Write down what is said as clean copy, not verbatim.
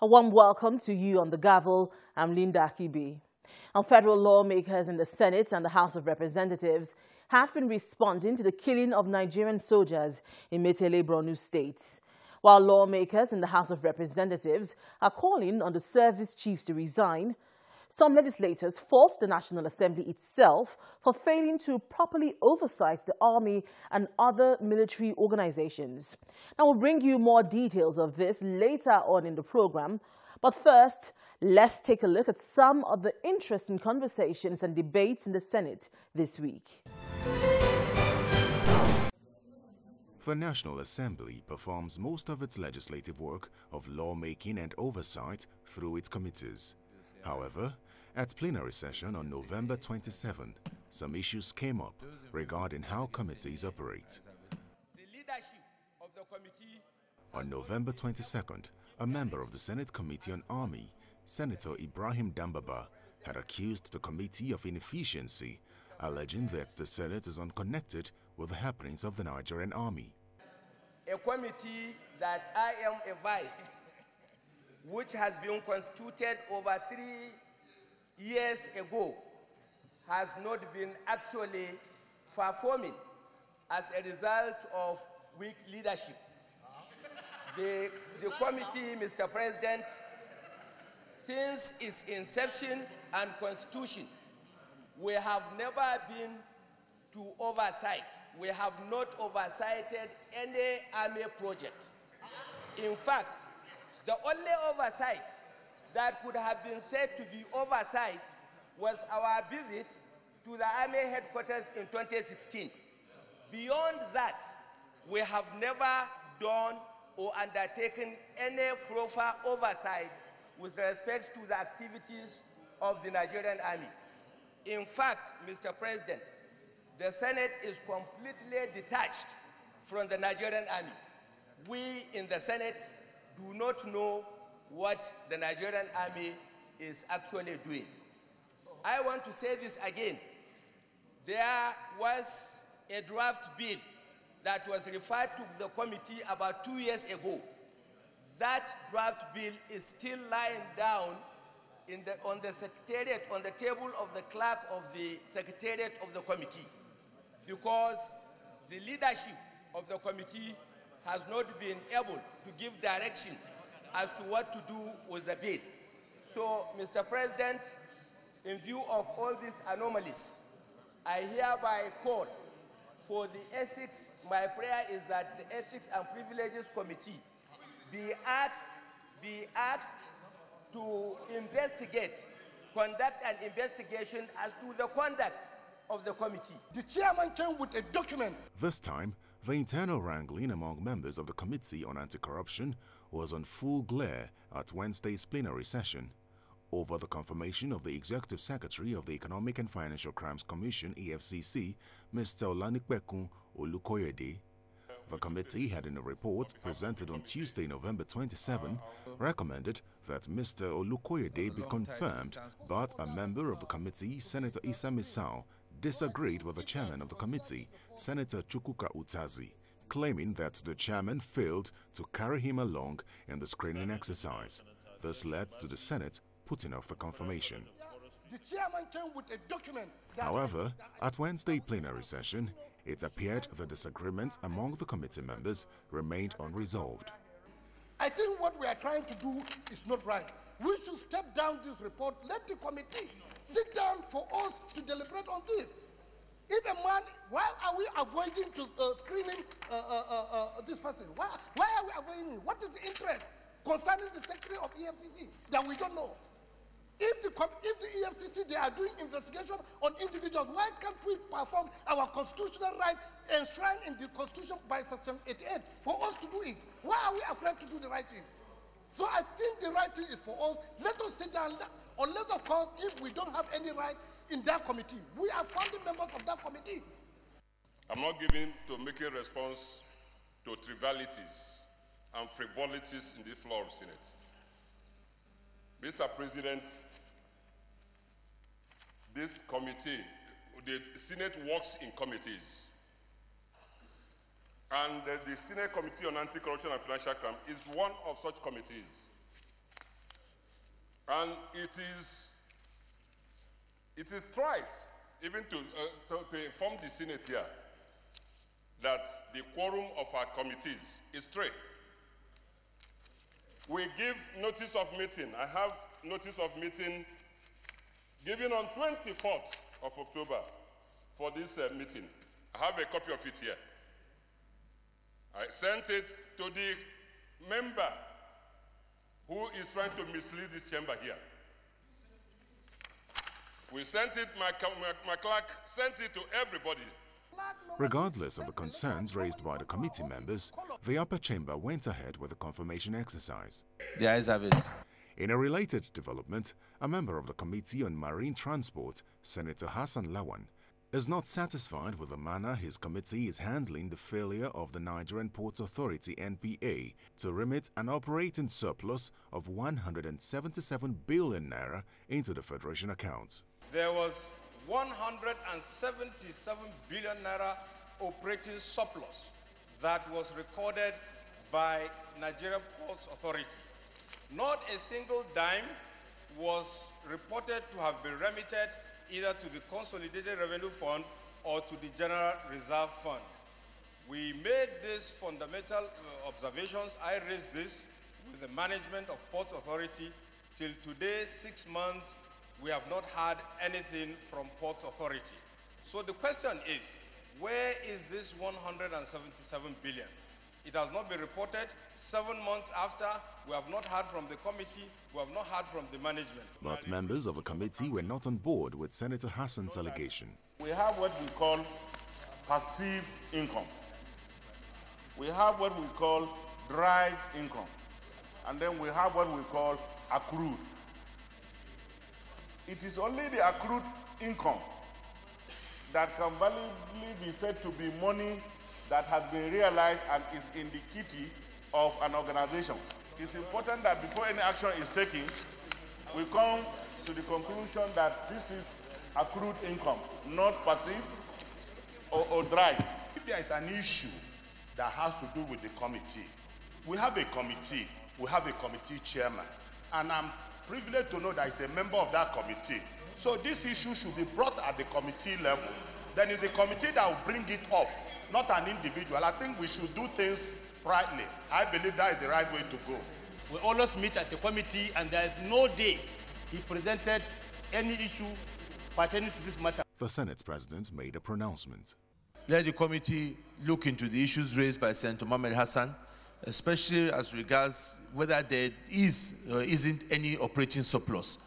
A warm welcome to you on the Gavel. I'm Linda Akibi. Our federal lawmakers in the Senate and the House of Representatives have been responding to the killing of Nigerian soldiers in Metele, Borno State. While lawmakers in the House of Representatives are calling on the service chiefs to resign, some legislators fault the National Assembly itself for failing to properly oversight the army and other military organizations. Now, we'll bring you more details of this later on in the program. But first, let's take a look at some of the interesting conversations and debates in the Senate this week. The National Assembly performs most of its legislative work of lawmaking and oversight through its committees. However, at plenary session on November 27, some issues came up regarding how committees operate. The leadership of the committee. On November 22nd, a member of the Senate Committee on Army, Senator Ibrahim Dambaba, had accused the committee of inefficiency, alleging that the Senate is unconnected with the happenings of the Nigerian Army. A committee that I am a vice, which has been constituted over 3 years ago, has not been actually performing as a result of weak leadership. The committee, Mr. President, since its inception and constitution, we have never been to oversight. We have not oversighted any army project. In fact, the only oversight that could have been said to be oversight was our visit to the Army headquarters in 2016. Beyond that, we have never done or undertaken any proper oversight with respect to the activities of the Nigerian Army. In fact, Mr. President, the Senate is completely detached from the Nigerian Army. We in the Senate do not know what the Nigerian Army is actually doing. I want to say this again. There was a draft bill that was referred to the committee about 2 years ago. That draft bill is still lying down on the secretariat, on the table of the clerk of the secretariat of the committee, because the leadership of the committee has not been able to give direction as to what to do with the bill. So, Mr. President, in view of all these anomalies, I hereby call for the ethics. My prayer is that the Ethics and Privileges Committee be asked to conduct an investigation as to the conduct of the committee. The chairman came with a document. This time, the internal wrangling among members of the Committee on Anti-Corruption was on full glare at Wednesday's plenary session over the confirmation of the Executive Secretary of the Economic and Financial Crimes Commission, EFCC, Mr. Olanikpekun Olukoyede. The committee had, in a report presented on Tuesday, November 27, recommended that Mr. Olukoyede be confirmed, but a member of the committee, Senator Issa Misau, disagreed with the chairman of the committee, Senator Chukwuka Utazi, claiming that the chairman failed to carry him along in the screening exercise. This led to the Senate putting off the confirmation. The chairman came with a document. However, at Wednesday plenary session, it appeared the disagreement among the committee members remained unresolved. I think what we are trying to do is not right. We should step down this report. Let the committee sit down for us to deliberate on this. If a man, why are we avoiding to screening this person? Why are we avoiding him? What is the interest concerning the Secretary of EFCC that we don't know? If the EFCC, they are doing investigation on individuals, why can't we perform our constitutional right enshrined in the Constitution by Section 88 for us to do it? Why are we afraid to do the right thing? So I think the right thing is for us, let us sit down, unless of course, if we don't have any right in that committee. We are founding members of that committee. I'm not giving to making response to trivialities and frivolities in the floor of the Senate. Mr. President, this committee, the Senate works in committees. And the Senate Committee on Anti-Corruption and Financial Crime is one of such committees. And it is tried even to inform the Senate here that the quorum of our committees is 3. We give notice of meeting. I have notice of meeting given on 24th of October for this meeting. I have a copy of it here. I sent it to the member who is trying to mislead this chamber here. We sent it, my clerk sent it to everybody. Regardless of the concerns raised by the committee members, the upper chamber went ahead with the confirmation exercise. The ayes have it. In a related development, a member of the Committee on Marine Transport, Senator Hassan Lawan, is not satisfied with the manner his committee is handling the failure of the Nigerian Ports Authority (NPA) to remit an operating surplus of 177 billion naira into the Federation account. There was 177 billion naira operating surplus that was recorded by Nigerian Ports Authority. Not a single dime was reported to have been remitted either to the Consolidated Revenue Fund or to the General Reserve Fund. We made these fundamental observations. I raised this with the management of Ports Authority. Till today, 6 months, we have not had anything from Ports Authority. So the question is, where is this 177 billion? It has not been reported. 7 months after, we have not heard from the committee, we have not heard from the management. But members of the committee were not on board with Senator Hassan's allegation. We have what we call passive income. We have what we call derived income. And then we have what we call accrued. It is only the accrued income that can validly be said to be money that has been realized and is in the kitty of an organization. It's important that before any action is taken, we come to the conclusion that this is accrued income, not passive or derived. If there is an issue that has to do with the committee, we have a committee, we have a committee chairman, and I'm privileged to know that he's a member of that committee. So this issue should be brought at the committee level. Then it's the committee that will bring it up, not an individual. I think we should do things rightly. I believe that is the right way to go. We always meet as a committee, and there is no day he presented any issue pertaining to this matter. The Senate President made a pronouncement. Let the committee look into the issues raised by Senator Mohammed Hassan, especially as regards whether there is or isn't any operating surplus.